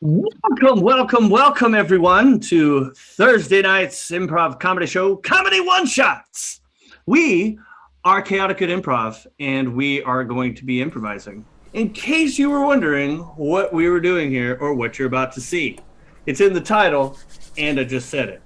Welcome, everyone, to Thursday night's improv comedy show, Comedy One Shots. We are Chaotic at Improv, and we are going to be improvising. In case you were wondering what we were doing here or what you're about to see, it's in the title, and I just said it.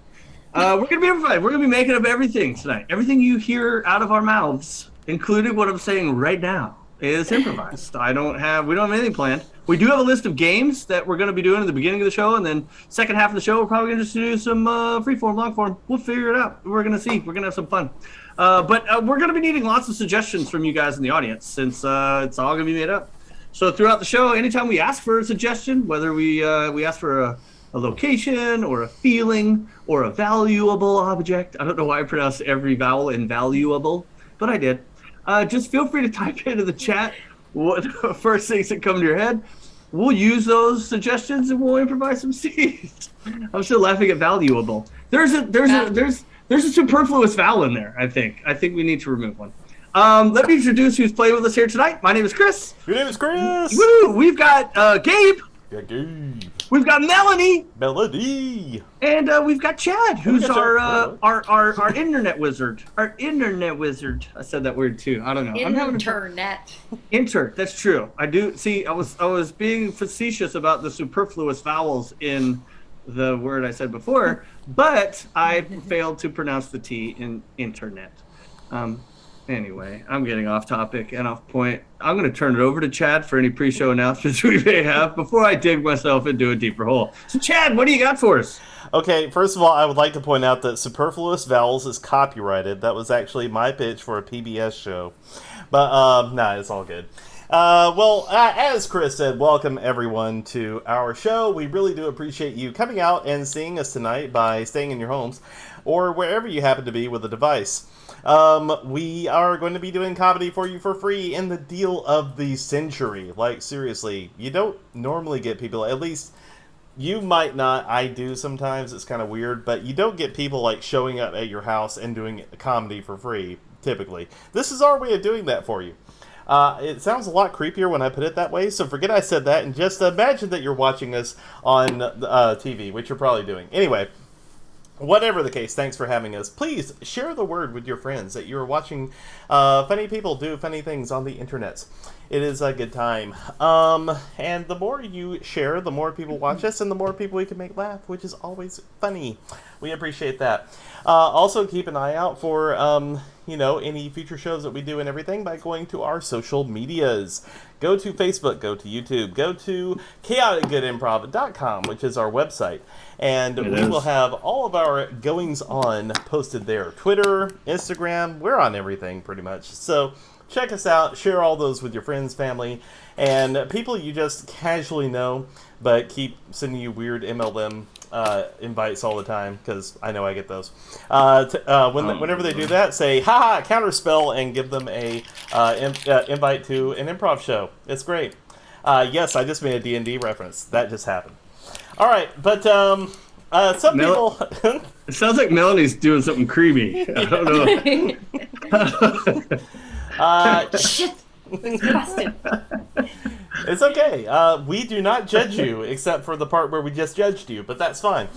We're going to be improvising. We're going to be making up everything tonight. Everything you hear out of our mouths, including what I'm saying right now, is improvised. We don't have anything planned. We do have a list of games that we're going to be doing at the beginning of the show, and then second half of the show, we're probably going to just do some free form, long form. We'll figure it out. We're going to see. We're going to have some fun. But we're going to be needing lots of suggestions from you guys in the audience, since it's all going to be made up. So throughout the show, anytime we ask for a suggestion, whether we ask for a location or a feeling or a valuable object, I don't know why I pronounced every vowel invaluable, but I did. Just feel free to type into the chat what first things that come to your head. We'll use those suggestions and we'll improvise some scenes. I'm still laughing at valuable. There's a superfluous vowel in there. I think we need to remove one. Let me introduce who's playing with us here tonight. My name is Chris. Your name is Chris. Woo! We've got Gabe. Yeah, Gabe. We've got Melanie. Melody. And we've got Chad, who's our internet wizard. Our internet wizard. I said that word too. I don't know. Internet. That's true. I do see. I was being facetious about the superfluous vowels in the word I said before, but I failed to pronounce the T in internet. Anyway, I'm getting off topic and off point. I'm going to turn it over to Chad for any pre-show announcements we may have before I dig myself into a deeper hole. So, Chad, what do you got for us? Okay, first of all, I would like to point out that Superfluous Vowels is copyrighted. That was actually my pitch for a PBS show. But, it's all good. As Chris said, welcome everyone to our show. We really do appreciate you coming out and seeing us tonight by staying in your homes or wherever you happen to be with a device. We are going to be doing comedy for you for free in the deal of the century. Like, seriously, you don't normally get people, at least you might not, I do sometimes, it's kind of weird, but you don't get people like showing up at your house and doing comedy for free, typically. This is our way of doing that for you. It sounds a lot creepier when I put it that way, so forget I said that, and just imagine that you're watching us on TV, which you're probably doing. Anyway, whatever the case, thanks for having us. Please share the word with your friends that you're watching funny people do funny things on the internet. It is a good time. And the more you share, the more people watch us, and the more people we can make laugh, which is always funny. We appreciate that. Also, keep an eye out for any future shows that we do and everything by going to our social medias. Go to Facebook, go to YouTube, go to chaoticgoodimprov.com, which is our website. And we will have all of our goings-on posted there. Twitter, Instagram, we're on everything pretty much. So check us out, share all those with your friends, family, and people you just casually know, but keep sending you weird MLM invites all the time, because I know I get those. Whenever they do that, say, haha, counterspell, and give them a invite to an improv show. It's great. Yes, I just made a D&D reference. That just happened. All right, but some people... It sounds like Melanie's doing something creepy. I don't know. Shit! It's busted. It's okay. We do not judge you, except for the part where we just judged you, but that's fine.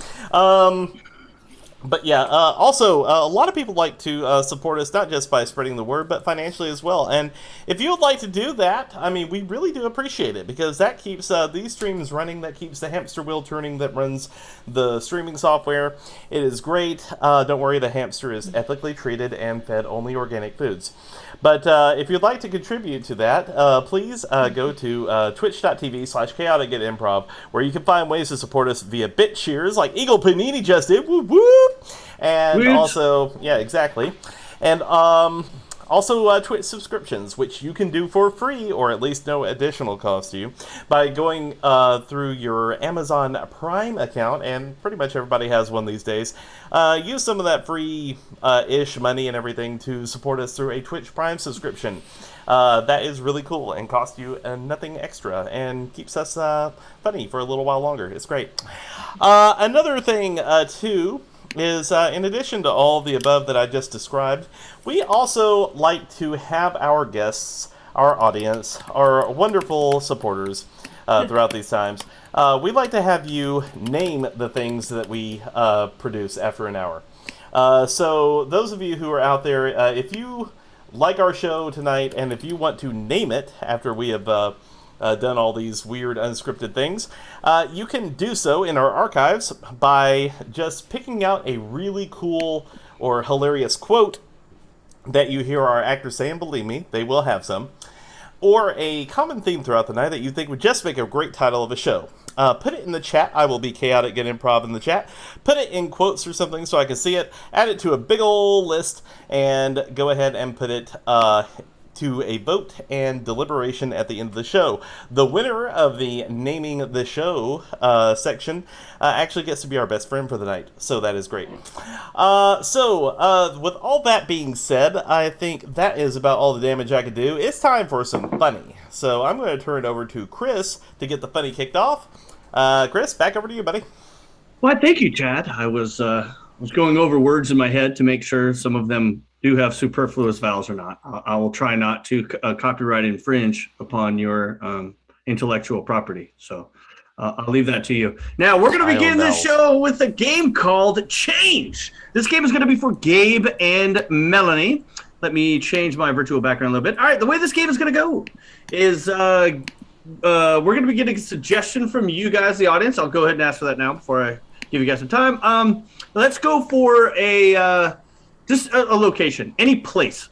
But yeah, also, a lot of people like to support us, not just by spreading the word, but financially as well. And if you would like to do that, I mean, we really do appreciate it, because that keeps these streams running, that keeps the hamster wheel turning, that runs the streaming software. It is great. Don't worry, the hamster is ethically treated and fed only organic foods. But if you'd like to contribute to that, please go to twitch.tv/chaoticgetimprov, where you can find ways to support us via bit cheers, like Eagle Panini just did, whoop whoop! And also, yeah, exactly. And also Twitch subscriptions, which you can do for free, or at least no additional cost to you, by going through your Amazon Prime account, and pretty much everybody has one these days. Use some of that free-ish money and everything to support us through a Twitch Prime subscription. That is really cool and costs you nothing extra and keeps us funny for a little while longer. It's great. Another thing, too, is in addition to all the above that I just described, we also like to have our guests, our audience, our wonderful supporters, throughout these times. We'd like to have you name the things that we produce after an hour. So those of you who are out there, if you like our show tonight, and if you want to name it after we have done all these weird unscripted things, you can do so in our archives by just picking out a really cool or hilarious quote that you hear our actors say, and believe me, they will have some, or a common theme throughout the night that you think would just make a great title of a show. Put it in the chat. I will be Chaotic Get Improv in the chat. Put it in quotes or something so I can see it. Add it to a big old list and go ahead and put it to a vote and deliberation at the end of the show. The winner of the Naming the Show section actually gets to be our best friend for the night, so that is great. So with all that being said, I think that is about all the damage I could do. It's time for some funny. So I'm going to turn it over to Chris to get the funny kicked off. Chris, back over to you, buddy. Well, thank you, Chad. I was going over words in my head to make sure some of them do have superfluous vowels or not. I will try not to copyright infringe upon your intellectual property. So I'll leave that to you. Now, we're going to begin this show with a game called Change. This game is going to be for Gabe and Melanie. Let me change my virtual background a little bit. All right, the way this game is going to go is we're going to be getting a suggestion from you guys, the audience. I'll go ahead and ask for that now before I give you guys some time. Let's go for just a location, any place.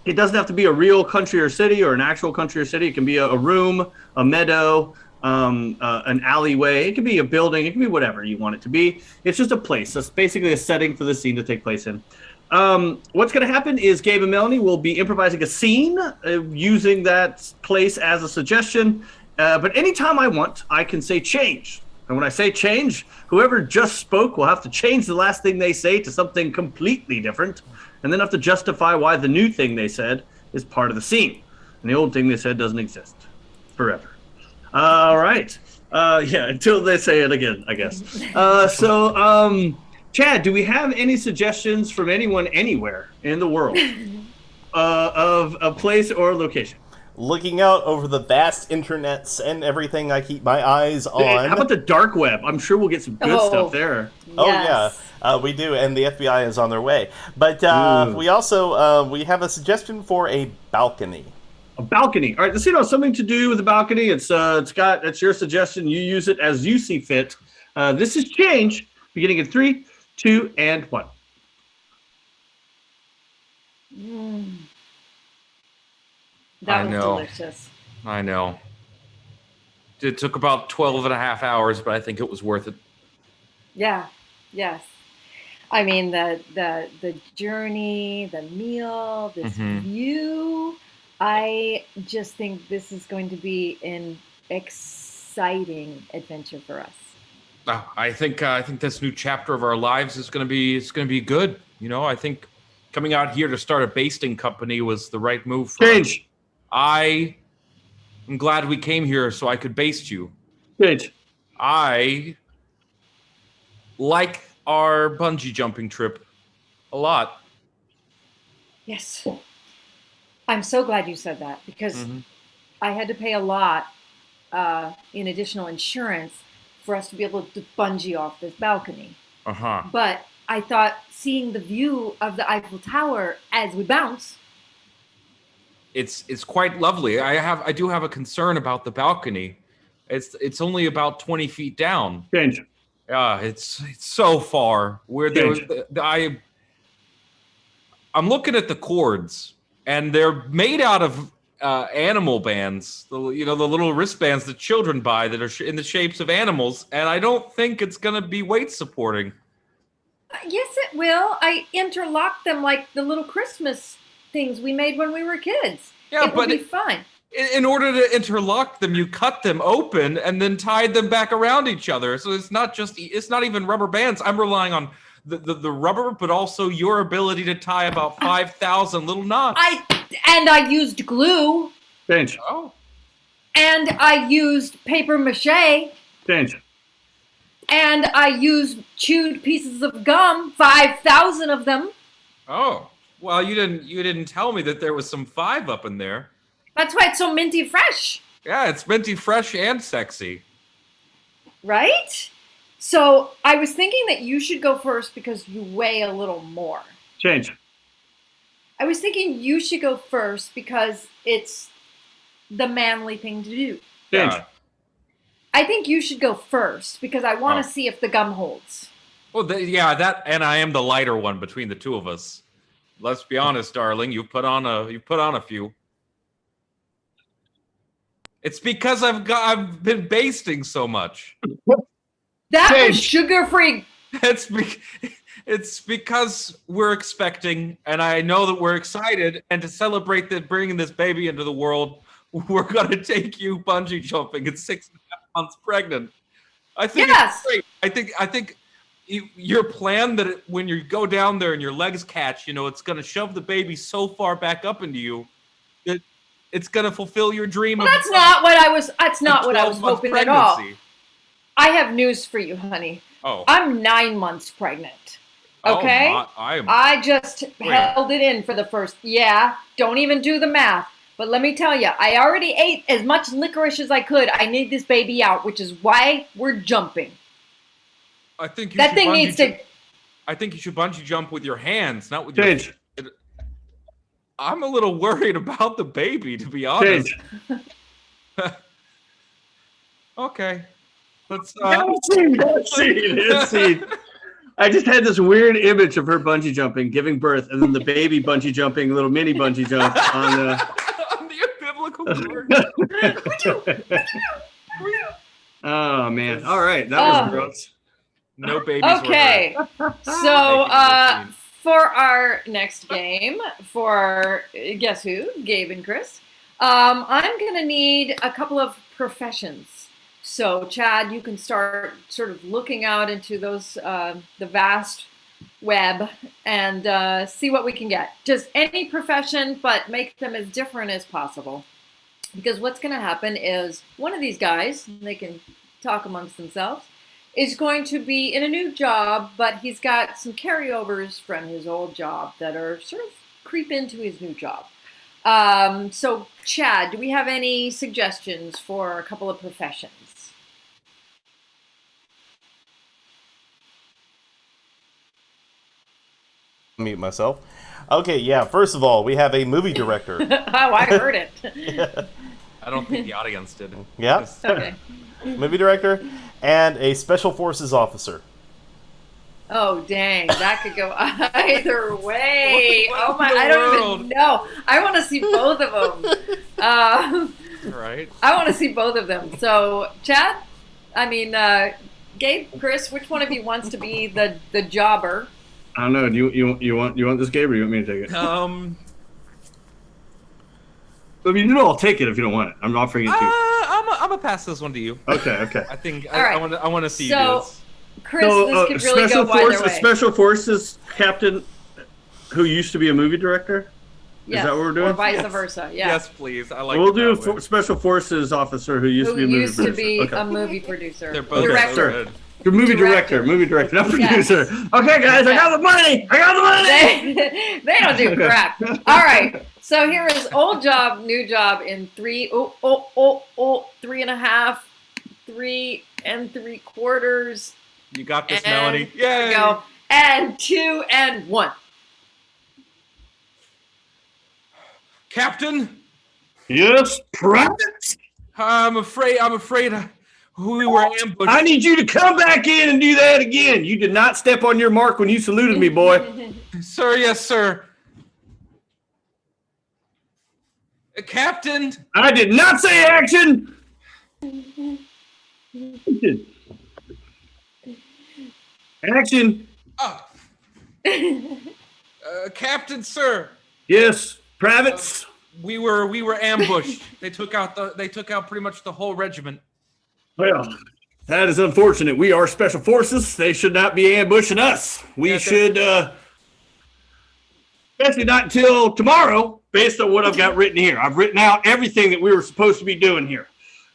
It doesn't have to be a real country or city or an actual country or city. It can be a room, a meadow, an alleyway. It can be a building. It can be whatever you want it to be. It's just a place. That's basically a setting for the scene to take place in. What's going to happen is Gabe and Melanie will be improvising a scene using that place as a suggestion. But anytime I want, I can say change. And when I say change, whoever just spoke will have to change the last thing they say to something completely different, and then have to justify why the new thing they said is part of the scene. And the old thing they said doesn't exist forever. All right. Yeah, until they say it again, I guess. Chad, do we have any suggestions from anyone anywhere in the world of a place or location? Looking out over the vast internets and everything I keep my eyes on. How about the dark web? I'm sure we'll get some good stuff there. Yes. Oh, yeah, we do, and the FBI is on their way. But we also we have a suggestion for a balcony. A balcony. All right, let's see. Something to do with the balcony. It's your suggestion. You use it as you see fit. This is change. Beginning in 3, 2, and 1. That was delicious. I know. It took about 12 and a half hours, but I think it was worth it. Yeah. Yes. I mean, the journey, the meal, this view. I just think this is going to be an exciting adventure for us. I think this new chapter of our lives is going to be good. You know, I think coming out here to start a basting company was the right move for us. I am glad we came here so I could baste you. Good. I like our bungee jumping trip a lot. Yes. I'm so glad you said that because I had to pay a lot in additional insurance for us to be able to bungee off this balcony. But I thought seeing the view of the Eiffel Tower as we bounce. It's quite lovely. I do have a concern about the balcony. It's only about 20 feet down. Change. Yeah, it's so far. Where there was, I'm looking at the cords, and they're made out of animal bands. The little wristbands that children buy that are in the shapes of animals, and I don't think it's going to be weight supporting. Yes, it will. I interlocked them like the little Christmas things we made when we were kids. Yeah, it will be fun. In order to interlock them, you cut them open and then tied them back around each other. So it's not even rubber bands. I'm relying on the rubber, but also your ability to tie about 5,000 little knots. I used glue. Change. Oh. And I used paper mache. Change. And I used chewed pieces of gum, 5,000 of them. Oh. Well, you didn't tell me that there was some 5 up in there. That's why it's so minty fresh. Yeah, it's minty fresh and sexy. Right? So I was thinking that you should go first because you weigh a little more. Change. I was thinking you should go first because it's the manly thing to do. Change. Yeah. I think you should go first because I want to see if the gum holds. Well, that, and I am the lighter one between the two of us. Let's be honest, darling. You put on a few. It's because I've been basting so much. That was Change. sugar-free. It's because we're expecting, and I know that we're excited, and to celebrate that bringing this baby into the world, we're gonna take you bungee jumping at 6.5 months pregnant. I think Yes. it's great. I think your plan that when you go down there and your legs catch, it's gonna shove the baby so far back up into you that it's gonna fulfill your dream. Well, that's not what I was. That's not what I was 12-month hoping at all. pregnancy. I have news for you, honey. Oh. I'm 9 months pregnant. Okay? Oh, I just held it in for the first. Yeah, don't even do the math. But let me tell you, I already ate as much licorice as I could. I need this baby out, which is why we're jumping. I think you That should thing needs to. I think you should bungee jump with your hands, not with your. Change. I'm a little worried about the baby, to be honest. Change. Okay. Let's Let's see. I just had this weird image of her bungee jumping, giving birth, and then the baby bungee jumping, little mini bungee jump on the. on the biblical word. Oh man! All right, that was gross. No babies. Okay. So for our next game, for guess who? Gabe and Chris. I'm gonna need a couple of professions. So, Chad, you can start sort of looking out into those the vast web and see what we can get. Just any profession, but make them as different as possible. Because what's going to happen is one of these guys, they can talk amongst themselves, is going to be in a new job, but he's got some carryovers from his old job that are sort of creep into his new job. So, Chad, do we have any suggestions for a couple of professions? Mute myself. Okay, yeah. First of all, we have a movie director. Oh, I heard it. I don't think the audience did. Yeah. Okay. Movie director and a special forces officer. Oh, dang. That could go either way. What Oh, my. in the I don't world? even know. I want to see both of them. Right. I want to see both of them. So, Chad, Gabe, Chris, which one of you wants to be the jobber? I don't know. Do you want this game, or you want me to take it? I mean, I'll take it if you don't want it. I'm offering it to you. I'm gonna pass this one to you. Okay. I think All right. I want to see you So, do this. Chris, this could really go either way. Special Forces captain who used to be a movie director. Yes, Is that what we're doing? or vice versa. Yeah. Yes, please. I like. We'll it do that way. Special Forces officer who used to be a movie producer. a movie producer. They're both Director. so good. The movie Director. director, not Yes. producer. Okay, guys, I got the money. They don't do crap. All right. So here is old job, new job in 3.5, 3 3/4. You got this, And Melanie. there we Yay! go. And 2 and 1. Captain, Yes, Private. I'm afraid we were ambushed. I need you to come back in and do that again. You did not step on your mark when you saluted me, boy. Sir, yes, sir. Captain, I did not say action. Action. Captain, sir. Yes, privates. We were ambushed. They took out pretty much the whole regiment. Well, that is unfortunate. We are special forces. They should not be ambushing us. We Yeah, should, especially not until tomorrow, based on what I've got written here. I've written out everything that we were supposed to be doing here.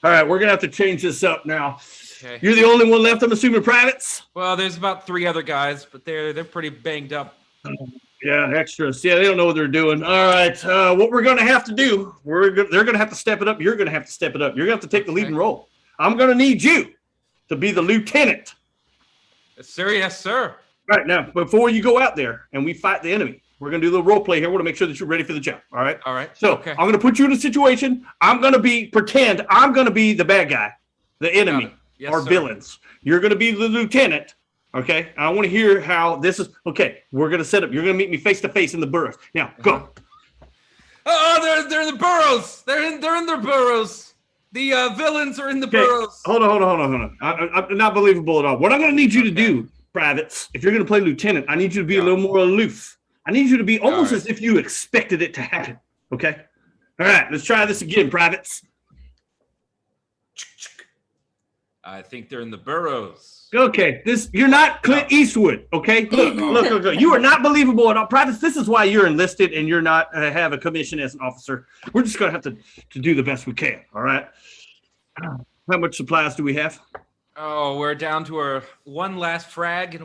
All right, we're going to have to change this up now. Okay. You're the only one left, I'm assuming, privates? Well, there's about 3 other guys, but they're pretty banged up. Yeah, extras. Yeah, they don't know what they're doing. All right, what we're going to have to do, they're going to have to step it up. You're going to have to step it up. You're going to have to take the leading role. I'm going to need you to be the lieutenant. Yes, sir. Yes, sir. Right now, before you go out there and we fight the enemy, we're going to do the role play here. We're going to make sure that you're ready for the job. All right? All right. So I'm going to put you in a situation. I'm going to pretend I'm going to be the bad guy, the enemy, yes, or villains. You're going to be the lieutenant. Okay, I want to hear how this is. Okay, we're gonna set up. You're gonna meet me face to face in the burrows. Now, go. Oh, they're in the burrows. They're in their burrows. The villains are in the burrows. Hold on. I'm not believable at all. What I'm gonna need you to do, privates, if you're gonna play lieutenant, I need you to be a little more aloof. I need you to be almost as if you expected it to happen. Okay. All right, let's try this again, privates. I think they're in the burrows. Okay, you're not Clint Eastwood. Okay, look. You are not believable at all, privates. This is why you're enlisted and you're not have a commission as an officer. We're just gonna have to do the best we can. All right. How much supplies do we have? Oh, we're down to our one last frag, and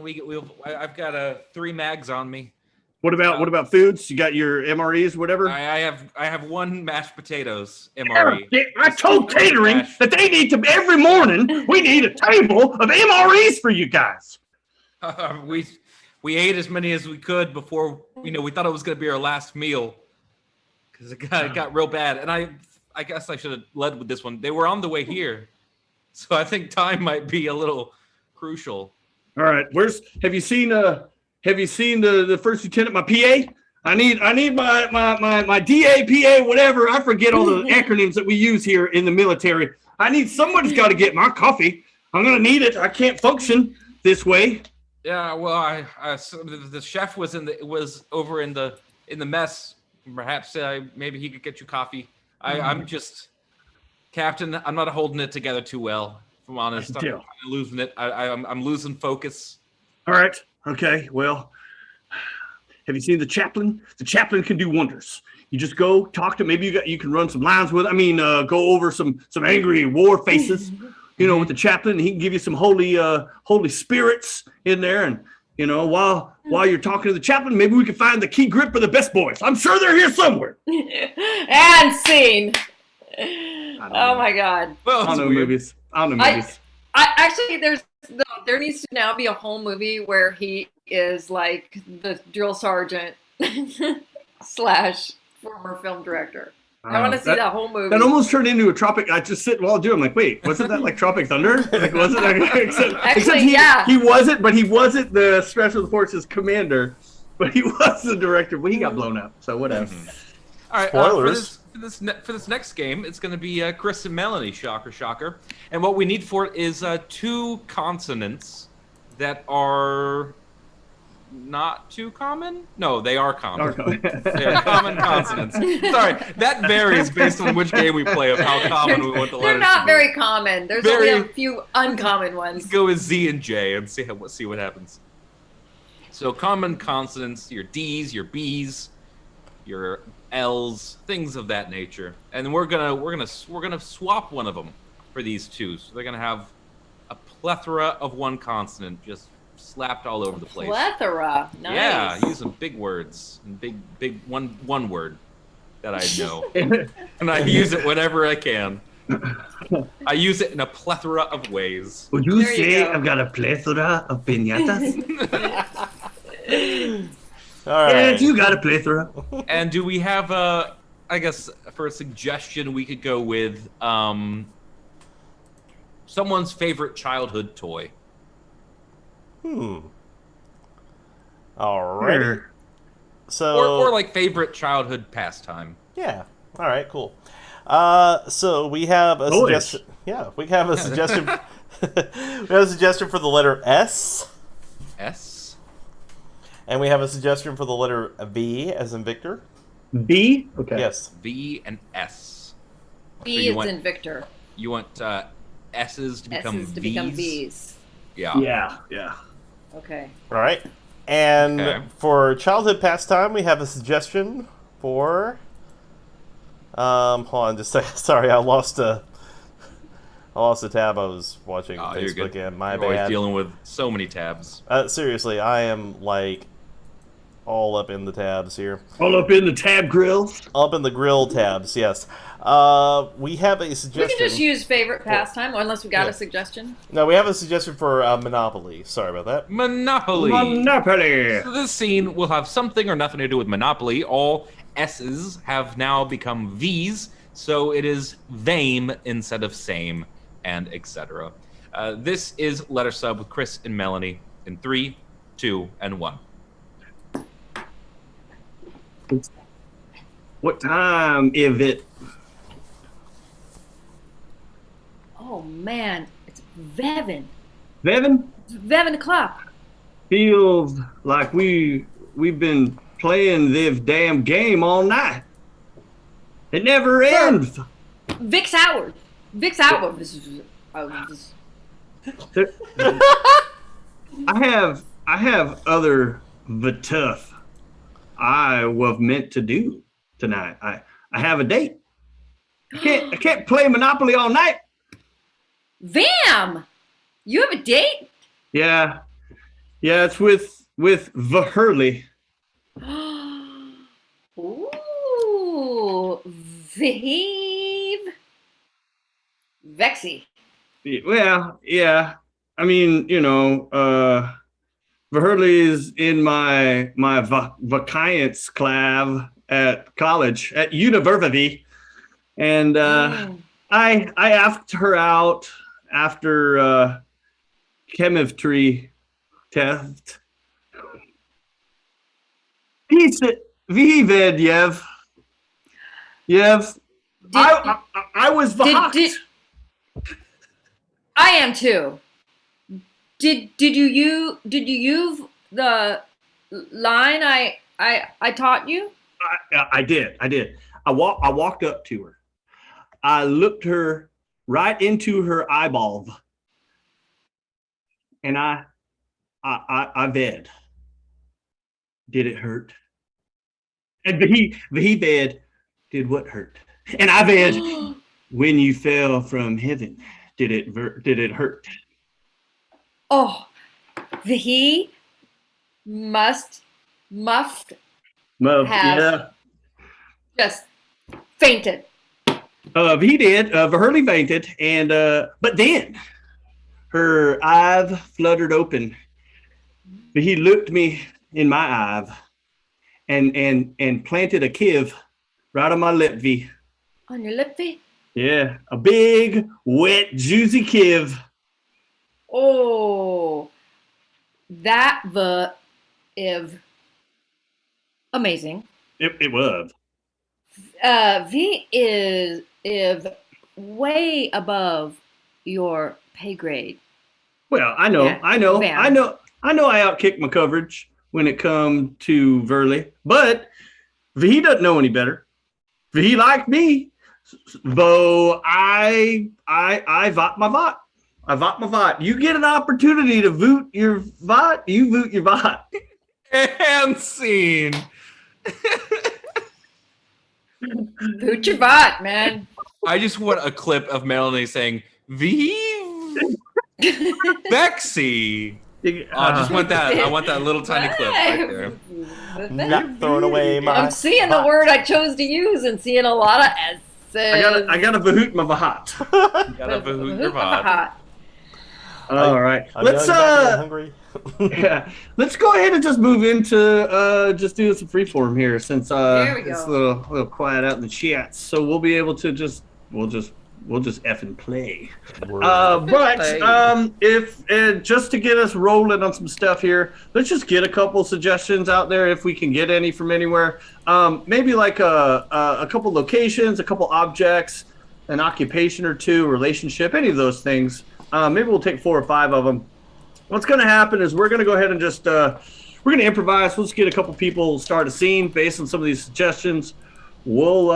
I've got 3 mags on me. What about foods? You got your MREs, whatever. I have 1 mashed potatoes MRE. I told catering that they need to every morning. We need a table of MREs for you guys. We ate as many as we could before. We thought it was going to be our last meal because it got real bad. And I guess I should have led with this one. They were on the way here, so I think time might be a little crucial. All right, have you seen the first lieutenant, my PA? I need my DA, PA, whatever. I forget all the acronyms that we use here in the military. Somebody's got to get my coffee. I'm gonna need it. I can't function this way. Yeah, well, the chef was over in the mess. Perhaps maybe he could get you coffee. I'm just, Captain. I'm not holding it together too well. If I'm honest, I'm losing it. I'm losing focus. All right. Okay. Well, have you seen the chaplain? The chaplain can do wonders. You just go talk to. Maybe you can run some lines with. Go over some angry war faces. With the chaplain, he can give you some holy spirits in there, and while you're talking to the chaplain, maybe we can find the key grip of the best boys. I'm sure they're here somewhere. And scene. Oh my God. Well, I don't know movies. Actually, there needs to now be a whole movie where he is like the drill sergeant / former film director. I want to see that whole movie. That almost turned into a Tropic. I just sit while doing. I'm like, wait, wasn't that like Tropic Thunder? Like, was it? Except he wasn't, but he wasn't the Special Forces commander, but he was the director. But he got blown up, so whatever. All right, spoilers. For this next game, it's going to be Chris and Melanie. Shocker. And what we need for it is 2 consonants that are not too common. No, they are common. They are common consonants. Sorry, that varies based on which game we play of how common we want the letters. They're not very common. There's only a few uncommon ones. Let's go with Z and J and see what happens. So common consonants, your D's, your B's, your L's, things of that nature, and we're gonna swap one of them for these 2. So they're gonna have a plethora of one consonant just slapped all over the place. Plethora, nice. Yeah, using big words and big one word that I know, and I use it whenever I can. I use it in a plethora of ways. Would you say I've got a plethora of piñatas? All right. Yes, you got a plethora. And do we have I guess for a suggestion, we could go with someone's favorite childhood toy. All right. So or like favorite childhood pastime. Yeah. All right. Cool. So we have a suggestion. Yeah, we have a suggestion. We have a suggestion for the letter S. S. And we have a suggestion for the letter V, as in Victor. B? Okay. Yes. V and S. V is in Victor. You want S's to become S's to V's? become V's. Yeah. Okay. All right. And for childhood pastime, we have a suggestion for. Hold on, just a second. Sorry, I lost a tab. I was watching Facebook again. My You're bad. always dealing with so many tabs. Seriously, I am like all up in the tabs here. All up in the tab grill. Up in the grill tabs, yes. We have a suggestion. We can just use favorite pastime, unless we got a suggestion. No, we have a suggestion for Monopoly. Sorry about that. Monopoly. Monopoly. So this scene will have something or nothing to do with Monopoly. All S's have now become V's, so it is VAME instead of SAME, and etc. This is Letter Sub with Chris and Melanie in 3, 2, and 1. What time is it? Oh man, it's Vevin. Vevin? It's 11 o'clock. Feels like we've been playing this damn game all night. It never ends. Vic's hours. Vic's hours. I have other the tough I was meant to do tonight. I have a date. I can't play Monopoly all night. Vam! You have a date? Yeah, it's with the Hurley. Ooh, Vive. Vexy. Well, yeah. I mean, the Hurley's in my vacancy club at college, at university, and I asked her out after chemistry test. He said, "Vivid, Yev." I was the I am too. Did you use the line I taught you? I did. I walked up to her. I looked her right into her eyeball, and I bed. Did it hurt? And he bed. Did what hurt? And I bed. When you fell from heaven, did it hurt? Oh, he must have just fainted. He did. Hurley fainted, and but then her eye fluttered open. He looked me in my eye, and planted a kiv right on my lip. V. On your lip, V? Yeah, a big, wet, juicy kiv. Oh, that is amazing. It was. V is way above your pay grade. Well, I know. Yeah, I outkicked my coverage when it come to Verley, but he doesn't know any better. He liked me, though. I vot my vot. I vot my vot. You get an opportunity to voot your vot, you voot your vot. And scene. Voot your vot, man. I just want a clip of Melanie saying, Vive Bexy. I just want that. I want that little tiny clip right there. Not throwing away my. I'm seeing the word I chose to use and seeing a lot of S's. I gotta vahoot my vahot. You gotta Bahoot your vod. Hot. All right. Let's hungry. yeah. Let's go ahead and just move into just do some freeform here since it's a little quiet out in the chats. So we'll be able to we'll just effing play. If just to get us rolling on some stuff here, let's just get a couple suggestions out there if we can get any from anywhere. Maybe like a couple locations, a couple objects, an occupation or two, a relationship, any of those things. Maybe we'll take 4 or 5 of them. What's going to happen is we're going to go ahead and just we're going to improvise. We'll just get a couple people start a scene based on some of these suggestions. We'll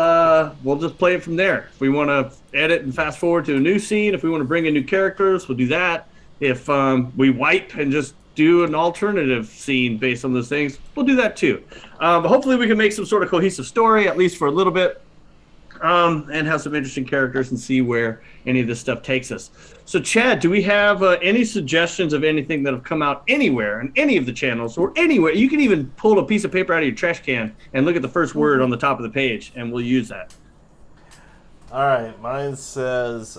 just play it from there. If we want to edit and fast forward to a new scene, if we want to bring in new characters, we'll do that. If we wipe and just do an alternative scene based on those things, we'll do that too. But hopefully we can make some sort of cohesive story, at least for a little bit. and have some interesting characters and see where any of this stuff takes us. So, Chad, do we have any suggestions of anything that have come out anywhere in any of the channels or anywhere? You can even pull a piece of paper out of your trash can and look at the first word on the top of the page, and we'll use that. All right, mine says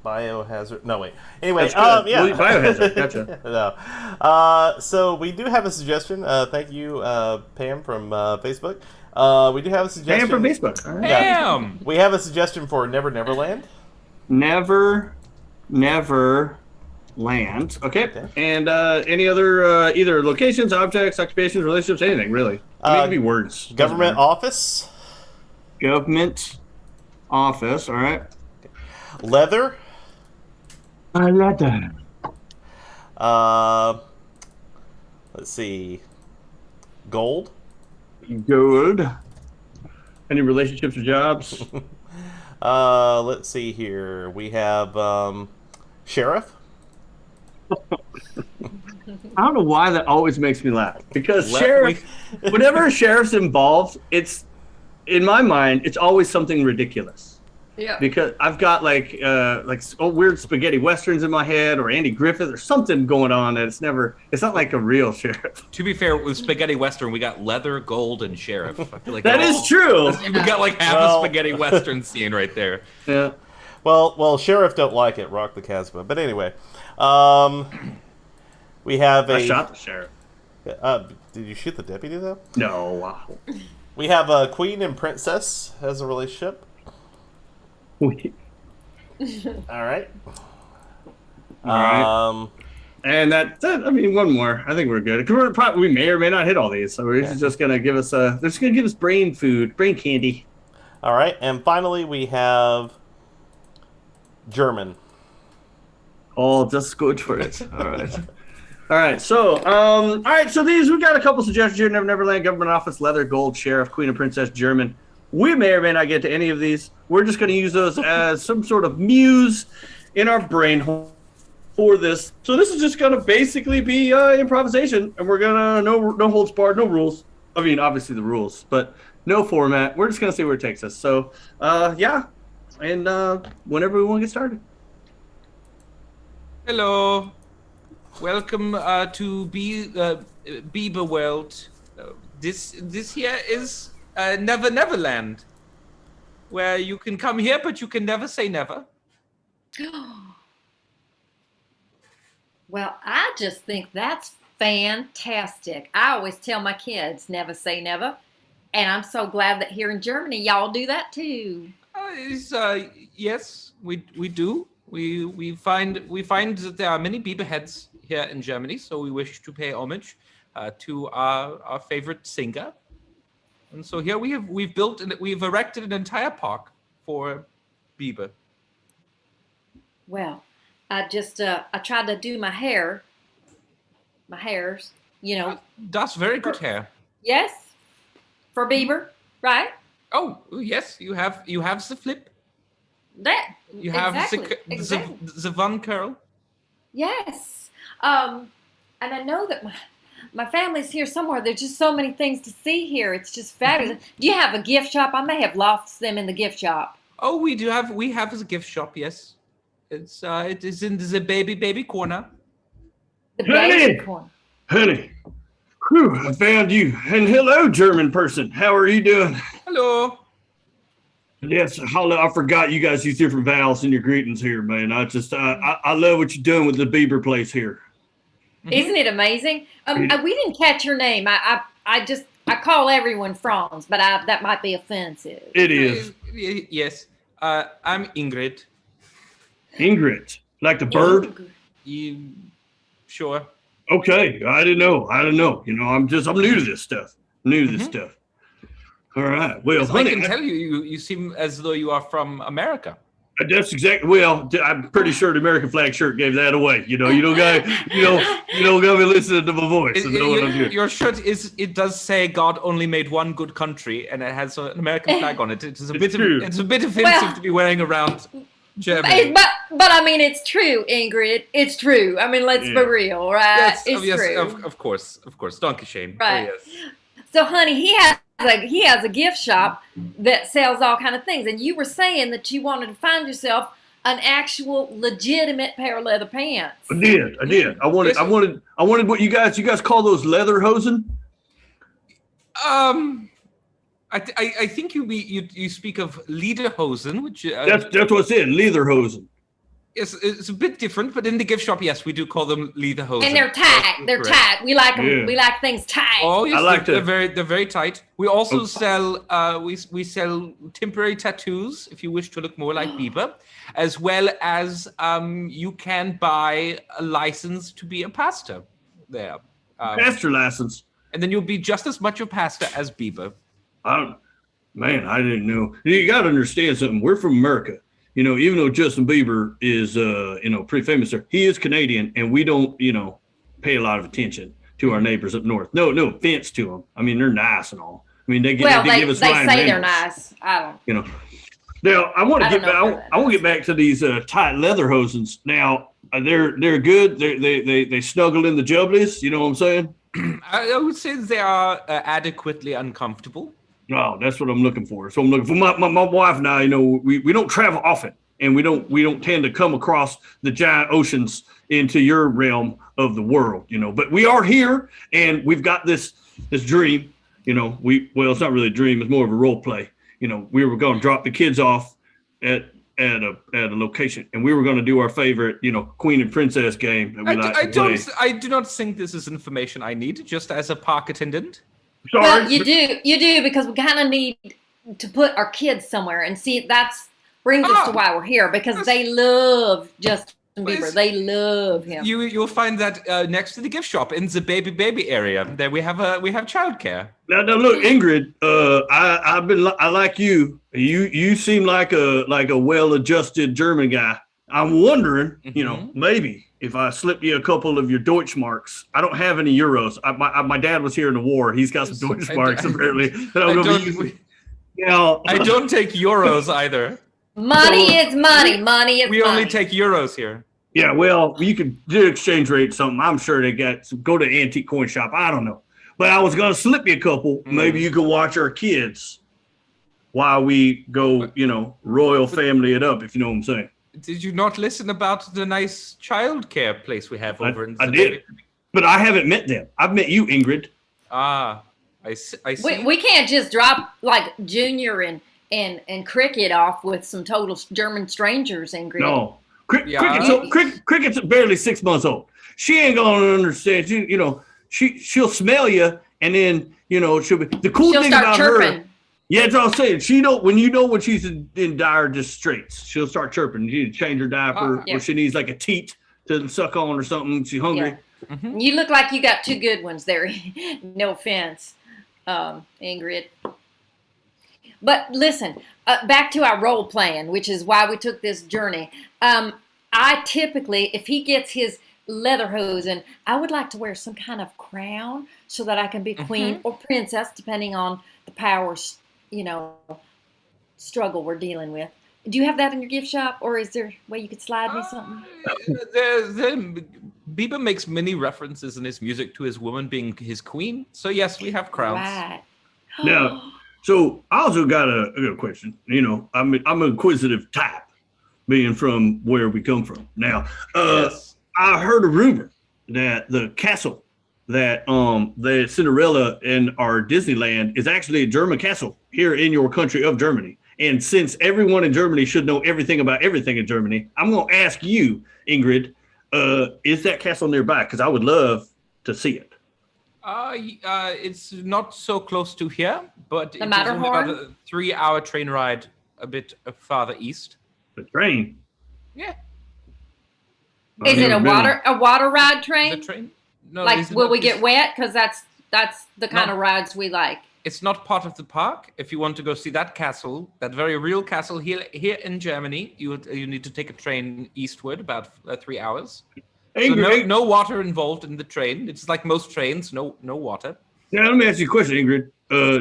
biohazard. No, wait. Anyway, yeah, biohazard. Gotcha. No. So we do have a suggestion. Thank you, Pam from Facebook. We do have a suggestion. Pam from Facebook. All right. Pam. We have a suggestion for Never Never Land. Never Land. Okay. And any other either locations, objects, occupations, relationships, anything really. I mean, it could be words. Government office. Government office. All right. Leather. Leather. Let's see. Gold. Gold. Any relationships or jobs? Let's see here. We have sheriff. I don't know why that always makes me laugh. Because sheriff, whenever a sheriff's involved, it's in my mind, it's always something ridiculous. Yeah. Because I've got like weird spaghetti westerns in my head, or Andy Griffith, or something going on that it's not like a real sheriff. To be fair, with spaghetti western, we got leather, gold, and sheriff. I feel like that is true. We got like half a spaghetti western scene right there. Yeah. Well, sheriff don't like it. Rock the Casbah. But anyway, we have I shot the sheriff. Did you shoot the deputy though? No. Wow. We have a queen and princess as a relationship. All right. And that, I mean, one more. I think we're good. We may or may not hit all these, so we're just gonna give us they're just gonna give us brain candy. All right, and finally we have German. Oh, just good for it. All right. All right. So these we got a couple suggestions here: Neverland, government office, leather, gold, sheriff, queen and princess, German. We may or may not get to any of these. We're just going to use those as some sort of muse in our brain hole for this. So this is just going to basically be improvisation, and we're going to no holds barred, no rules. I mean, obviously the rules, but no format. We're just going to see where it takes us. So yeah, and whenever we want to get started. Hello, welcome to Bieber World. This here is Neverland, where you can come here, but you can never say never. Well, I just think that's fantastic. I always tell my kids, never say never. And I'm so glad that here in Germany, y'all do that too. Yes, we do. We find that there are many Bieber heads here in Germany, so we wish to pay homage to our favorite singer. And so here we've erected an entire park for Bieber. Well, I tried to do my hairs, That's very good hair. Yes, for Bieber, right? Oh yes, you have the flip. That You have exactly. the one curl. Yes, and I know that my family's here somewhere. There's just so many things to see here. It's just fabulous. Do you have a gift shop? I may have lost them in the gift shop. Oh, we have a gift shop. Yes, it is in the baby corner. The baby corner. Honey, whew, I found you. And hello, German person. How are you doing? Hello. Yes, I forgot you guys use different vowels in your greetings here, man. I love what you're doing with the Bieber place here. Isn't it amazing? We didn't catch your name. I call everyone Franz, but that might be offensive. It is. Yes. I'm Ingrid. Ingrid, like the bird? Sure. Okay, I didn't know. You know, I'm new to this stuff. All right. Well, honey, I can tell you seem as though you are from America. That's exactly. Well, I'm pretty sure the American flag shirt gave that away. You don't gotta be listening to my voice. Your shirt it does say God only made one good country, and it has an American flag on it. It's a bit offensive to be wearing around Germany. But I mean, it's true, Ingrid. It's true. I mean, let's be real, right? Yes, it's true. Of course. Donkey shame. Right. Oh, yes. So, honey, he has a gift shop that sells all kind of things. And you were saying that you wanted to find yourself an actual legitimate pair of leather pants. I did. I wanted what you guys call those Leatherhosen. I think you speak of Lederhosen, which That's what's in Leatherhosen. It's a bit different, but in the gift shop, yes, we do call them Lederhosen. And they're tight. They're tight. We like them. Yeah. We like things tight. Oh yes, they're very tight. We also sell we sell temporary tattoos if you wish to look more like Bieber, as well as you can buy a license to be a pastor there. Pastor license. And then you'll be just as much a pastor as Bieber. I didn't know. You got to understand something. We're from America. You know, even though Justin Bieber is, pretty famous there, he is Canadian, and we don't, pay a lot of attention to our neighbors up north. No offense to them. I mean, they're nice and all. I mean, they give us. They say they're nice. I don't. Now I want to get back. I want to get back to these tight Leatherhosens. Now they're good. They snuggle in the jubblies. You know what I'm saying? I would say they are adequately uncomfortable. No, that's what I'm looking for. So I'm looking for my wife and I. We don't travel often, and we don't tend to come across the giant oceans into your realm of the world. But we are here, and we've got this dream. It's not really a dream; it's more of a role play. We were going to drop the kids off at a location, and we were going to do our favorite, Queen and Princess game that we like to play. I do not think this is information I need, just as a park attendant. Sorry. Well, you do, because we kind of need to put our kids somewhere, and see brings us to why we're here, because they love Justin Bieber. They love him. You'll find that next to the gift shop in the baby area. There we have childcare. Now look, Ingrid. I like you. You seem like a well-adjusted German guy. I'm wondering, maybe if I slip you a couple of your Deutschmarks. I don't have any euros. My dad was here in the war. He's got some Deutschmarks apparently. I don't take euros either. Money is money. Money is we money. only take euros here. Yeah, well, you could do exchange rate something. I'm sure they got go to an antique coin shop. I don't know. But I was going to slip you a couple. Maybe you could watch our kids while we go, royal family it up, if you know what I'm saying. Did you not listen about the nice childcare place we have over in the I did, but I haven't met them. I've met you, Ingrid. I see. We can't just drop like Junior and Cricket off with some total German strangers, Ingrid. No. Cricket's barely 6 months old. She ain't gonna understand. She'll smell you, and then she'll be the cool thing about chirping. her. Yeah, that's what I'm saying. When she's in dire distress, she'll start chirping. You need to change her diaper, or she needs like a teat to suck on or something. She's hungry. Yeah. Mm-hmm. You look like you got two good ones there. No offense, Ingrid. But listen, back to our role playing, which is why we took this journey. I typically, if he gets his Leatherhosen, I would like to wear some kind of crown so that I can be queen or princess, depending on the powers, struggle we're dealing with. Do you have that in your gift shop, or is there a way you could slide me something? Bieber makes many references in his music to his woman being his queen. So yes, we have crowns. Right. Now, so I also got a question. I'm an inquisitive type, being from where we come from. Now, yes. I heard a rumor that the castle that the Cinderella in our Disneyland is actually a German castle here in your country of Germany. And since everyone in Germany should know everything about everything in Germany, I'm going to ask you, Ingrid, is that castle nearby? Because I would love to see it. It's not so close to here, but it's only about a 3-hour train ride a bit farther east. The train? Yeah. Is it a water ride train? The train? No. Will we get wet? Because that's the kind of rides we like. It's not part of the park. If you want to go see that castle, that very real castle here in Germany, you need to take a train eastward about 3 hours. So no water involved in the train. It's like most trains, no water. Yeah, let me ask you a question, Ingrid.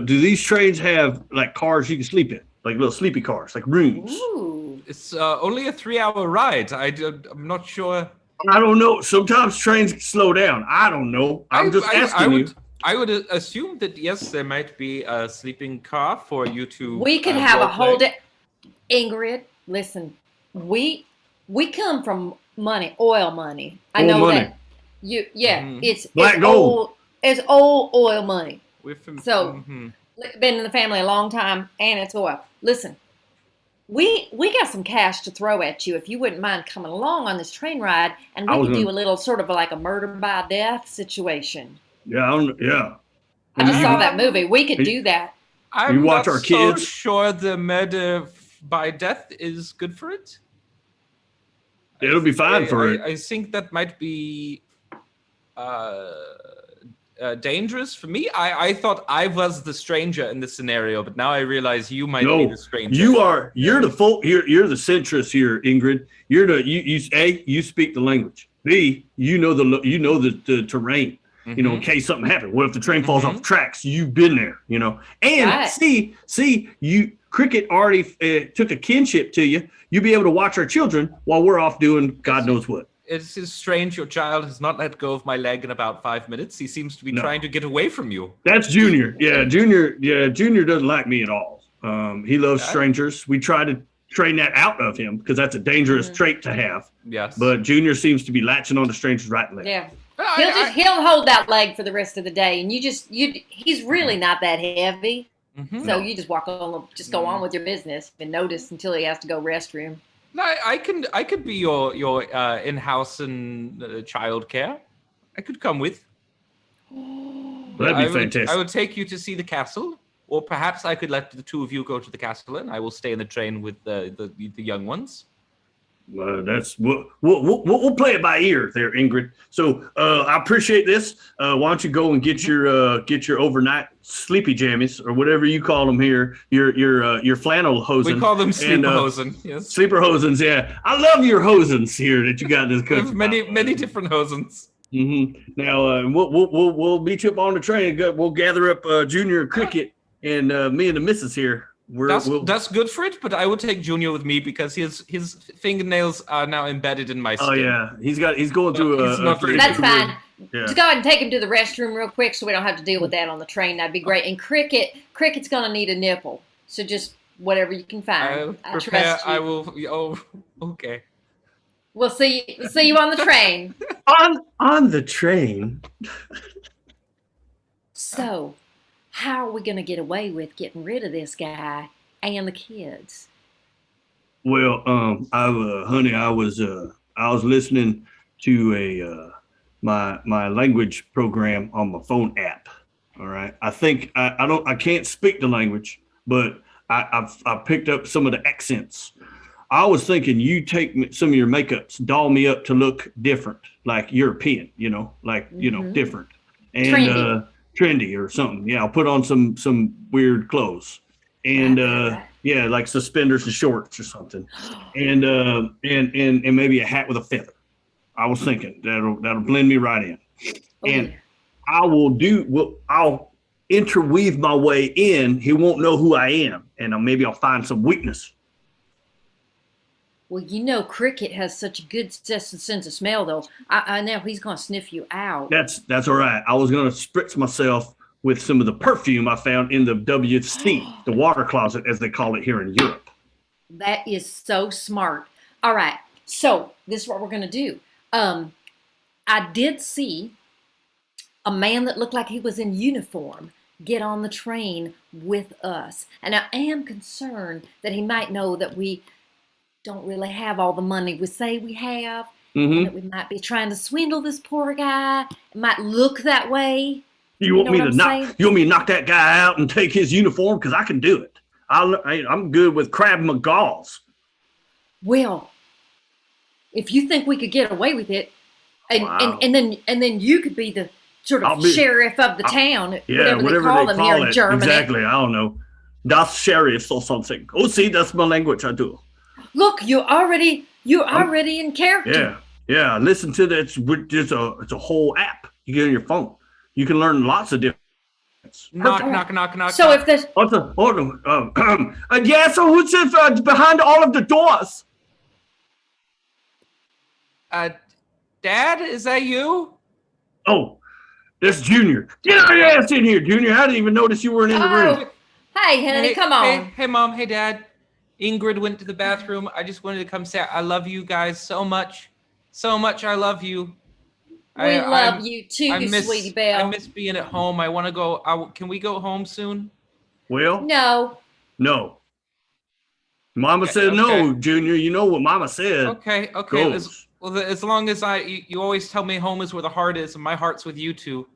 Do these trains have like cars you can sleep in, like little sleepy cars, like rooms? Ooh. It's only a 3-hour ride. I'm not sure. I don't know. Sometimes trains slow down. I don't know. I'm just asking you. I would assume that yes, there might be a sleeping car for you to. We could have a whole role play. day. Ingrid, listen, we come from money, oil money. I Oil know money. that it's Black gold. It's old oil money. We're from, So been in the family a long time, and it's oil. Listen, we got some cash to throw at you if you wouldn't mind coming along on this train ride, and we could do a little sort of like a murder by death situation. Yeah, yeah. I just saw that movie. We could do that. I'm watch not our kids? so sure the murder by death is good for it. It'll be fine for it. I think that might be dangerous for me. I thought I was the stranger in this scenario, but now I realize you might be the stranger. You're the folk. You're the centrist here, Ingrid. You speak the language. B, you know the terrain. You know, in case something happened. What if the train falls off tracks? You've been there, you know. And Right. see, Cricket already took a kinship to you. You'll be able to watch our children while we're off doing God knows what. It is strange your child has not let go of my leg in about 5 minutes. He seems to be trying to get away from you. That's Junior. Yeah, Junior doesn't like me at all. He loves strangers. We try to train that out of him because that's a dangerous trait to have. Yes. But Junior seems to be latching on to strangers right leg. Yeah. He'll hold that leg for the rest of the day, and he's really not that heavy. So you just go on with your business and notice until he has to go restroom. No, I could be your in-house and childcare. I could come with. That'd be fantastic. I would take you to see the castle, or perhaps I could let the two of you go to the castle, and I will stay in the train with the young ones. We'll play it by ear there, Ingrid. So I appreciate this. Why don't you go and get your overnight sleepy jammies or whatever you call them here, your flannel hosen. We call them sleeper hosen. Yes, sleeper hosens. Yeah, I love your hosens here that you got in this country. many different hosens. Now we'll meet you up on the train. We'll gather up Junior and Cricket and me and the missus here. That's good for it, but I would take Junior with me because his fingernails are now embedded in my skin. Oh yeah, he's going through That's fine. Yeah. Just go ahead and take him to the restroom real quick so we don't have to deal with that on the train. That'd be great. And Cricket's gonna need a nipple, so just whatever you can find. I trust you. I will. Oh, okay. We'll see you on the train. on the train. So, how are we going to get away with getting rid of this guy and the kids? Well, honey, I was listening to my language program on my phone app. All right, I think I can't speak the language, but I picked up some of the accents. I was thinking you take some of your makeups, doll me up to look different, like European, different and trendy or something. Yeah, I'll put on some weird clothes and like suspenders and shorts or something, and maybe a hat with a feather. I was thinking that'll blend me right in, and I'll interweave my way in. He won't know who I am, and maybe I'll find some weakness. Well, Cricket has such a good sense of smell, though. I know he's going to sniff you out. That's all right. I was going to spritz myself with some of the perfume I found in the WC, the water closet, as they call it here in Europe. That is so smart. All right. So this is what we're going to do. I did see a man that looked like he was in uniform get on the train with us. And I am concerned that he might know that we don't really have all the money we say we have, and that we might be trying to swindle this poor guy. It might look that way. You want me to knock that guy out and take his uniform? Because I can do it. I'm good with Krav Maga's. Well, if you think we could get away with it, and then you could be the sort of sheriff of the town, whatever they call them here in Germany. Exactly. I don't know. Das Sheriff or something. Oh, see, that's my language. I do. Look, you're already in character. Yeah. Listen to that. It's a whole app you get on your phone. You can learn lots of different. Knock. So if there's so who's behind all of the doors? Dad, is that you? Oh, That's Junior. Get your ass in here, Junior. I didn't even notice you weren't in the room. Hey, honey, come on. Hey, Mom. Hey, Dad. Ingrid went to the bathroom. I just wanted to come say I love you guys so much. So much I love you. We love you too, Sweetie Belle. I miss being at home. I want to go. Can we go home soon? Well, no. Mama said no, Junior. You know what Mama said. Okay. As long as you always tell me home is where the heart is, and my heart's with you two.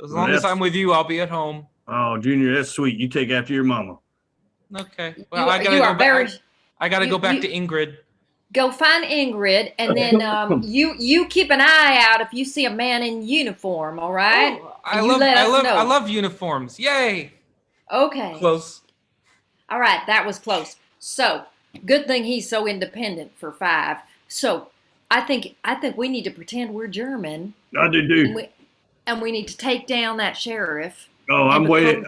As long as I'm with you, I'll be at home. Oh, Junior, that's sweet. You take after your mama. Okay. Well, I gotta go back to Ingrid. Go find Ingrid, and then you keep an eye out if you see a man in uniform. All right. Oh, I love uniforms. Yay. Okay. Close. All right, that was close. So good thing he's so independent for 5. So I think we need to pretend we're German. I do. And we need to take down that sheriff. Oh, I'm waiting.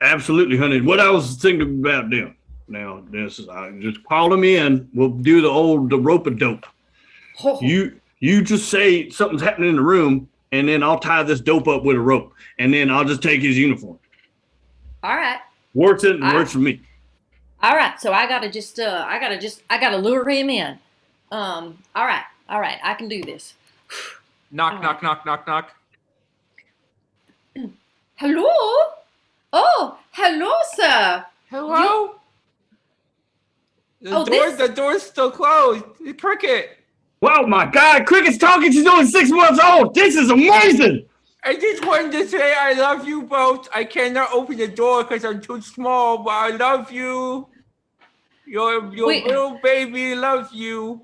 Absolutely, honey. What I was thinking about doing. Now, this is I just call him in. We'll do the rope-a-dope. Oh. You just say something's happening in the room, and then I'll tie this dope up with a rope, and then I'll just take his uniform. All right. Works for me. All right. So I gotta lure him in. All right. I can do this. Knock. Hello. Oh, hello, sir. Hello. The door's still closed. Cricket. Wow, my God, Cricket's talking. She's only 6 months old. This is amazing. I just wanted to say I love you both. I cannot open the door because I'm too small, but I love you. Your little baby loves you.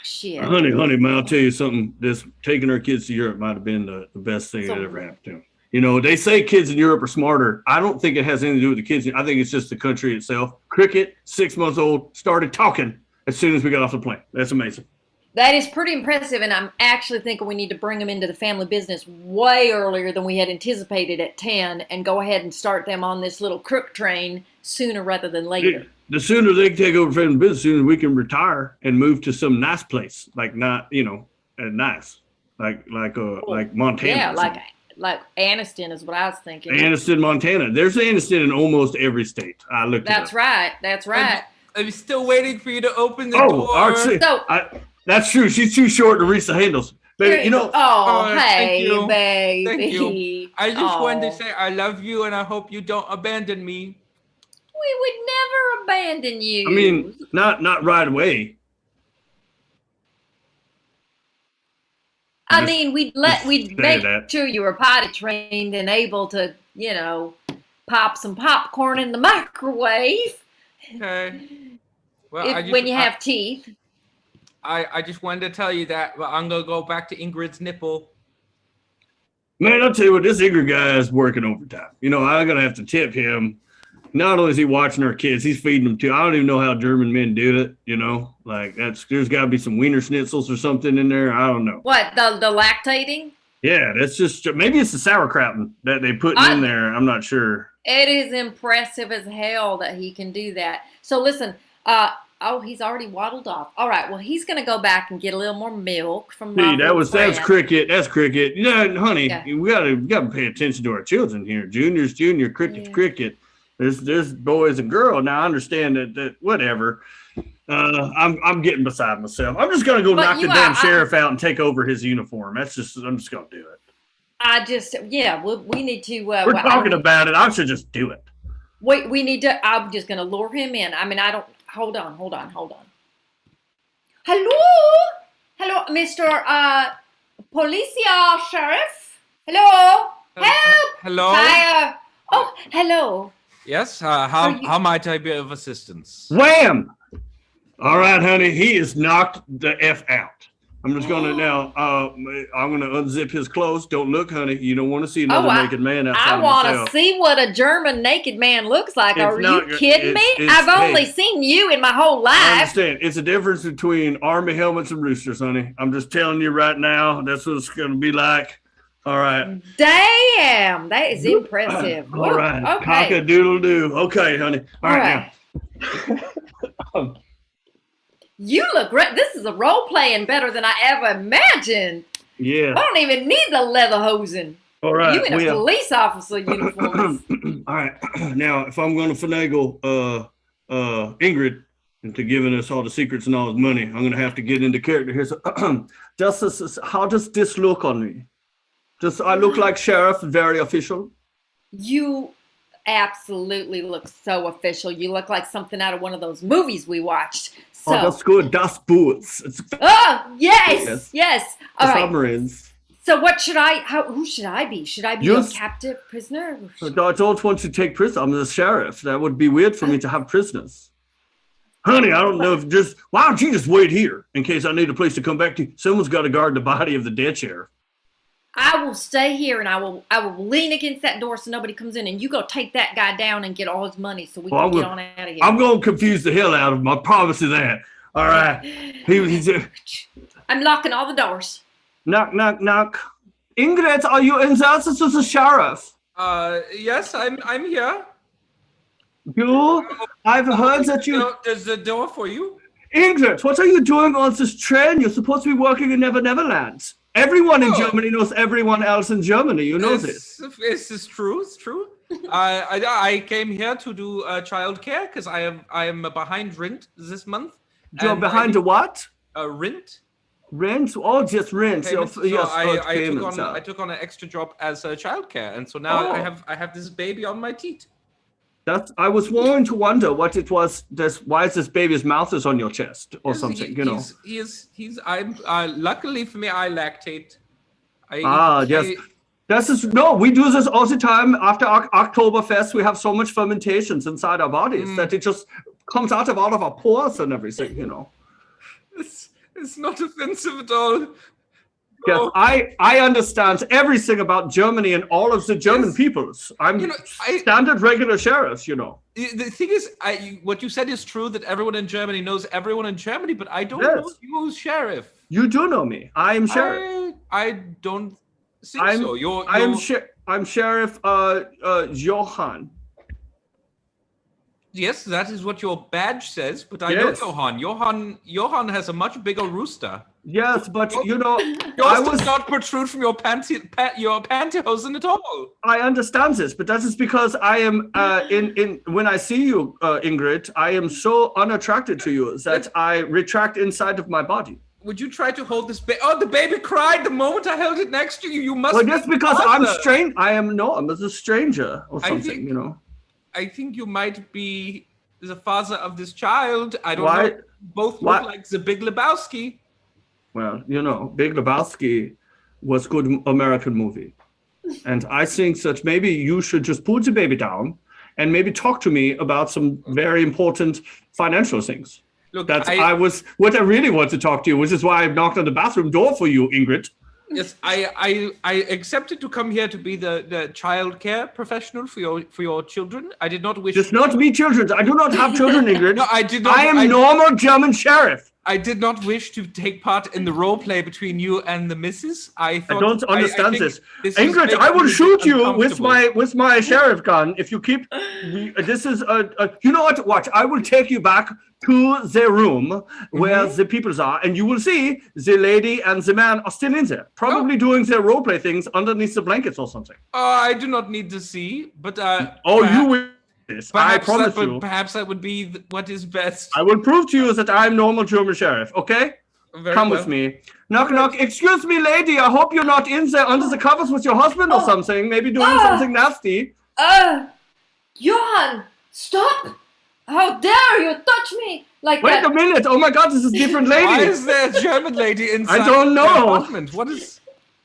Shit. Honey, man, I'll tell you something. This taking our kids to Europe might have been the best thing that ever happened to them. You know, they say kids in Europe are smarter. I don't think it has anything to do with the kids. I think it's just the country itself. Cricket, 6 months old, started talking as soon as we got off the plane. That's amazing. That is pretty impressive, and I'm actually thinking we need to bring them into the family business way earlier than we had anticipated at 10 and go ahead and start them on this little crook train sooner rather than later. Yeah. The sooner they can take over family business, the sooner we can retire and move to some nice place, like not, nice, like Montana. Yeah, like Anniston is what I was thinking. Anniston, Montana. There's Anniston in almost every state. I looked it up. That's right. I'm still waiting for you to open the door. That's true. She's too short to reach the handles. Baby, hey, baby. Thank you. I just wanted to say I love you and I hope you don't abandon me. We would never abandon you. I mean, not right away. I mean, we'd make sure you were potty trained and able to, pop some popcorn in the microwave. Okay. Well, when you have teeth. I just wanted to tell you that, but I'm gonna go back to Ingrid's nipple. Man, I'll tell you what, this Ingrid guy is working overtime. I'm gonna have to tip him. Not only is he watching our kids, he's feeding them too. I don't even know how German men do it. There's got to be some wiener schnitzels or something in there. I don't know. What, the lactating? Yeah, that's just maybe it's the sauerkraut that they put in there. I'm not sure. It is impressive as hell that he can do that. So listen, he's already waddled off. All right, well, he's going to go back and get a little more milk from my that's Cricket. That's Cricket. Yeah, honey, we gotta pay attention to our children here. Junior's junior, Cricket's cricket. There's boys and girls. Now I understand that whatever. I'm getting beside myself. I'm just gonna go knock the damn sheriff out and take over his uniform. I'm just gonna do it. We need to. We're talking about it. I should just do it. We need to. I'm just gonna lure him in. I mean, I don't. Hold on. Hello, Mr. Policia Sheriff. Hello. Help. Hello. Fire. Oh, hello. Yes. How might I be of assistance? Wham! All right, honey. He is knocked the F out. I'm just gonna now. I'm gonna unzip his clothes. Don't look, honey. You don't want to see another naked man outside. I want to see what a German naked man looks like. Are you kidding me? I've only seen you in my whole life. I understand. It's a difference between army helmets and roosters, honey. I'm just telling you right now. That's what it's gonna be like. All right. Damn, that is impressive. All right. Okay. Cock-a-doodle-doo. Okay, honey. All right. Now. You look great. This is a role playing better than I ever imagined. Yeah. I don't even need the Leatherhosen. All right. You in a police officer uniform. All right. Now, if I'm going to finagle Ingrid into giving us all the secrets and all his money, I'm going to have to get into character here. So, how does this look on me? Does I look like sheriff, very official? You absolutely look so official. You look like something out of one of those movies we watched. So. Oh, that's good. Das Boots. Oh, yes. All right. Submarines. So what should who should I be? Should I be a captive prisoner? I don't want to take prisoners. I'm the sheriff. That would be weird for me to have prisoners. Honey, I don't know if why don't you just wait here in case I need a place to come back to? Someone's got to guard the body of the dead sheriff. I will stay here and I will lean against that door so nobody comes in, and you go take that guy down and get all his money so we can get on out of here. I'm going to confuse the hell out of him. I promise you that. All right. I'm locking all the doors. Knock, knock, knock. Ingrid, are you in there? This is the sheriff. Yes, I'm here. I've heard that you... There's the door for you. Ingrid, what are you doing on this train? You're supposed to be working in Never Neverland. Everyone in Germany knows everyone else in Germany. You know this. Is this true? It's true. I came here to do childcare because I am behind rent this month. You're behind the what? Rent. Rent? Oh, just rent. I took on an extra job as a childcare, and so now I have this baby on my teeth. I was wanting to wonder what it was. Why is this baby's mouth is on your chest or something? Luckily for me, I lactate. Yes. We do this all the time. After Oktoberfest, we have so much fermentations inside our bodies that it just comes out of all of our pores and everything. It's not offensive at all. Yes, I understand everything about Germany and all of the German peoples. I'm standard regular sheriff, The thing is, what you said is true, that everyone in Germany knows everyone in Germany, but I don't know you who's sheriff. You do know me. I am sheriff. I don't think so. I'm Sheriff Johann. Yes, that is what your badge says, but I know Johann. Johann has a much bigger rooster. Yes, but yours does not protrude from your pantyhose at all. I understand this, but that is because I am when I see you, Ingrid, I am so unattracted to you that I retract inside of my body. Would you try to hold this baby? Oh, the baby cried the moment I held it next to you. You must. Well, that's because I'm strange. I'm a stranger or something, I think you might be the father of this child. I don't know. Both look like the Big Lebowski. Well, Big Lebowski was a good American movie. And I think that maybe you should just put the baby down and maybe talk to me about some very important financial things. Look, what I really want to talk to you, which is why I knocked on the bathroom door for you, Ingrid. Yes, I accepted to come here to be the child care professional for your children. I did not wish. Just not me, children. I do not have children, Ingrid. No, I did not. I am normal German sheriff. I did not wish to take part in the role play between you and the missus. I don't understand this. Ingrid, I will shoot you with my sheriff gun if you keep. This is you know what? Watch. I will take you back to the room where the peoples are, and you will see the lady and the man are still in there, probably doing their role play things underneath the blankets or something. I do not need to see, but you will. I promise you. Perhaps that would be what is best. I will prove to you that I'm normal German sheriff. Okay, come with me. Knock, knock. Excuse me, lady. I hope you're not in there under the covers with your husband or something. Maybe doing something nasty. Johann, stop! How dare you touch me like that? Wait a minute. Oh my God, this is a different lady. Why is there a German lady inside? I don't know. Apartment?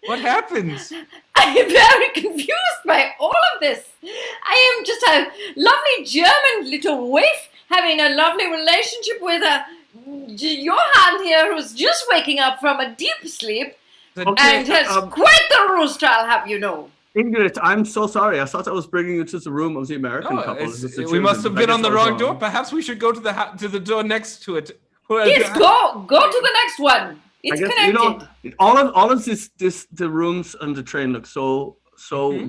What happens? I am very confused by all of this. I am just a lovely German little waif having a lovely relationship with a Johann here who's just waking up from a deep sleep and has quite the rooster, I'll have you know. Ingrid, I'm so sorry. I thought I was bringing you to the room of the American couple. We must have been on the wrong door. Perhaps we should go to the door next to it. Yes, go to the next one. It's connected. All of the rooms on the train look so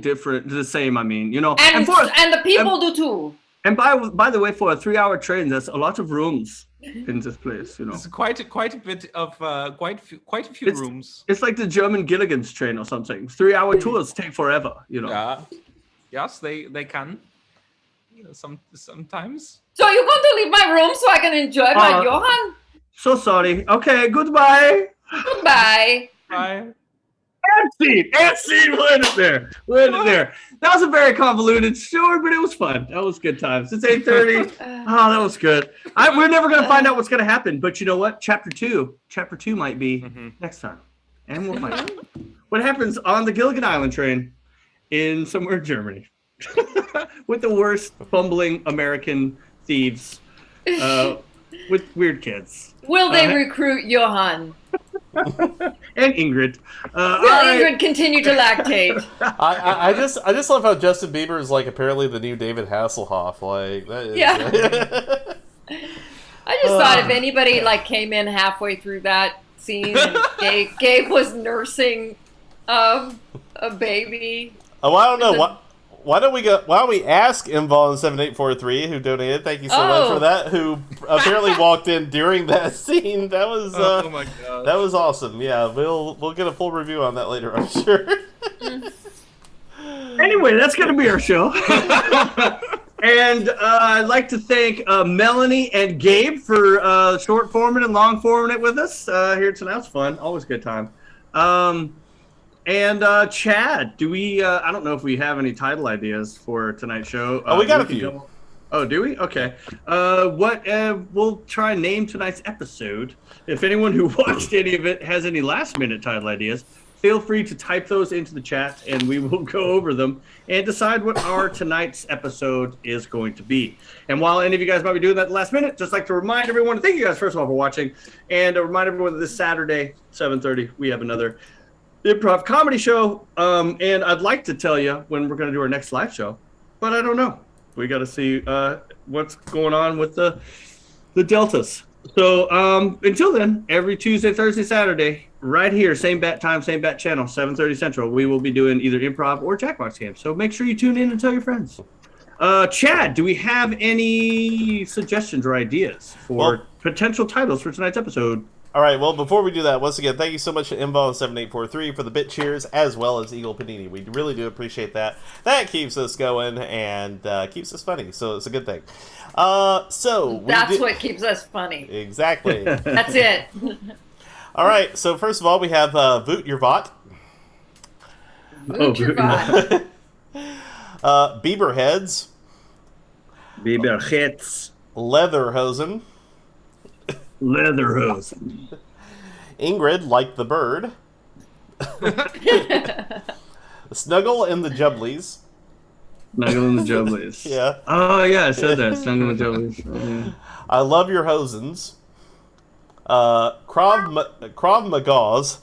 different, the same. I mean, and the people do too. And by the way, for a 3-hour train, there's a lot of rooms in this place. It's quite a bit of quite a few rooms. It's like the German Gilligan's train or something. 3-hour tours take forever. Yeah. Yes, they can. Sometimes. So you're going to leave my room so I can enjoy my Johann? So sorry. Okay, goodbye. Goodbye. Bye. And scene. We're in it there. That was a very convoluted story, but it was fun. That was good times. It's 8:30. Oh, that was good. We're never going to find out what's going to happen, but you know what? Chapter two might be next time. And we'll find out what happens on the Gilligan Island train in somewhere in Germany with the worst bumbling American thieves with weird kids. Will they recruit Johann? And Ingrid. Will Ingrid continue to lactate? I just love how Justin Bieber is like apparently the new David Hasselhoff. Like that is, Yeah. I just thought if anybody like came in halfway through that scene and Gabe was nursing a baby. Oh, I don't know. Why don't we ask Invon7843 who donated? Thank you so much for that. Who apparently walked in during that scene. That was oh my god. That was awesome. Yeah, we'll get a full review on that later, I'm sure. Anyway, that's going to be our show. And I'd like to thank Melanie and Gabe for short forming and long forming it with us here tonight. It's fun. Always a good time. And Chad, do we? I don't know if we have any title ideas for tonight's show. We got a few. Oh, do we? Okay. We'll try and name tonight's episode. If anyone who watched any of it has any last-minute title ideas, feel free to type those into the chat, and we will go over them and decide what our tonight's episode is going to be. And while any of you guys might be doing that at the last minute, just like to remind everyone, thank you guys first of all for watching, and remind everyone that this Saturday, 7:30, we have another improv comedy show, and I'd like to tell you when we're going to do our next live show, but I don't know. We got to see what's going on with the deltas. So until then, every Tuesday, Thursday, Saturday, right here, same bat time, same bat channel, 7:30 Central, we will be doing either improv or Jackbox games. So make sure you tune in and tell your friends. Chad, do we have any suggestions or ideas for potential titles for tonight's episode? All right, well, before we do that, once again, thank you so much to Invol7843 for the bit cheers, as well as Eagle Panini. We really do appreciate that. That keeps us going and keeps us funny, so it's a good thing. That's what keeps us funny. Exactly. That's it. All right, so first of all, we have Voot Your Vot. Voot Your Vot. Bieber Heads. Bieber Heads. Leatherhosen. Leatherhosen. Ingrid, like the bird. Snuggle in the Jubblies. Snuggle in the Jubblies. Yeah. Oh, yeah, I said that. Snuggle in the Jubblies. Yeah. I love your hosens. Krav Magaws.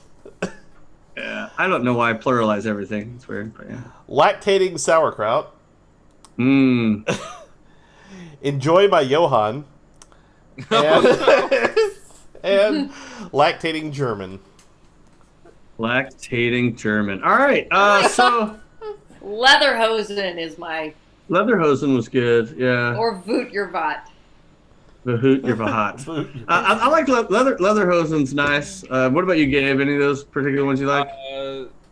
Yeah, I don't know why I pluralize everything. It's weird, but yeah. Lactating sauerkraut. Mmm. Enjoy my Johann. And lactating German. Lactating German. All right. So Leatherhosen is my. Leatherhosen was good. Yeah. Or Voot Your Vot. Voot Your Vot. I like Leatherhosen's nice. What about you, Gabe? Any of those particular ones you like?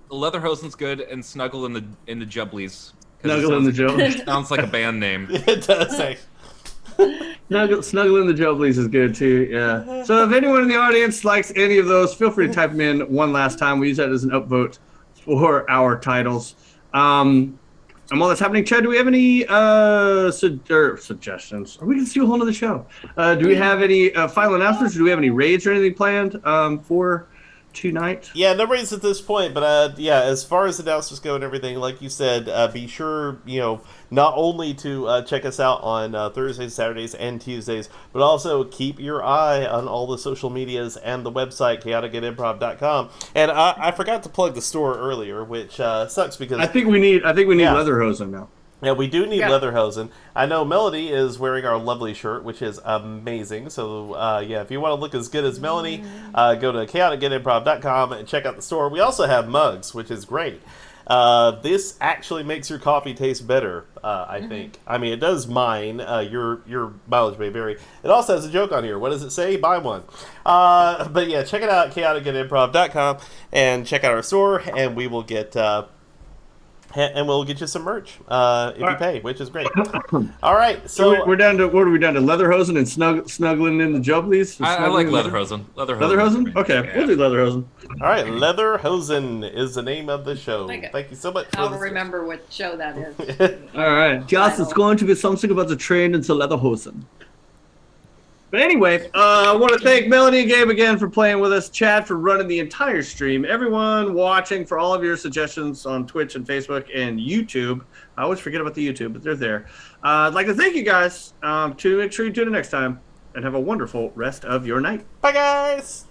Leatherhosen's good, and Snuggle in the Jubblies. Snuggle in the Jubblies. Sounds like a band name. It does. Snuggle in the Jubblies is good too, yeah. So if anyone in the audience likes any of those, feel free to type them in one last time. We use that as an upvote for our titles. And while that's happening, Chad, do we have any suggestions? Or we can do a whole nother show. Do we have any final announcements? Do we have any raids or anything planned for tonight? Yeah, no raids at this point, but yeah, as far as announcements go and everything, like you said, be sure, not only to check us out on Thursdays, Saturdays, and Tuesdays, but also keep your eye on all the social medias and the website, chaoticandimprov.com. And I forgot to plug the store earlier, which sucks because I think we need Leatherhosen now. Yeah, we do need Leatherhosen. I know Melody is wearing our lovely shirt, which is amazing. So, if you want to look as good as Melody, go to chaoticandimprov.com and check out the store. We also have mugs, which is great. This actually makes your coffee taste better, I think. I mean, it does mine. Your mileage may vary. It also has a joke on here. What does it say? Buy one. But yeah, check it out, chaoticandimprov.com, and check out our store, and we will get... and we'll get you some merch if you pay, which is great. All right, so we're down to what are we down to? Leatherhosen and snuggling in the jubblies. I like Leatherhosen. Leatherhosen. Okay, we'll do Leatherhosen. all right, Leatherhosen is the name of the show. Thank you so much. I'll remember what show that is. All right, yes, it's going to be something about the train into Leatherhosen. But anyway, I want to thank Melanie and Gabe again for playing with us, Chad for running the entire stream, everyone watching for all of your suggestions on Twitch and Facebook and YouTube. I always forget about the YouTube, but they're there. I'd like to thank you guys. To make sure you tune in next time and have a wonderful rest of your night. Bye, guys.